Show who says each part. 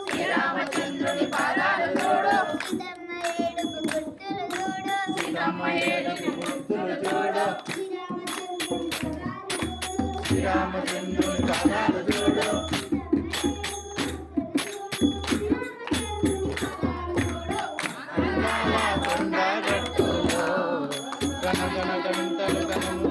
Speaker 1: శ్రీరామచంద్రుని పాదాలు చూడు సీతమ్మ ఏడుపు గుర్తులు చూడు శ్రీరామచంద్రుని పాదాలు చూడు కొండగట్టులో గణ గణ గంటలు గణము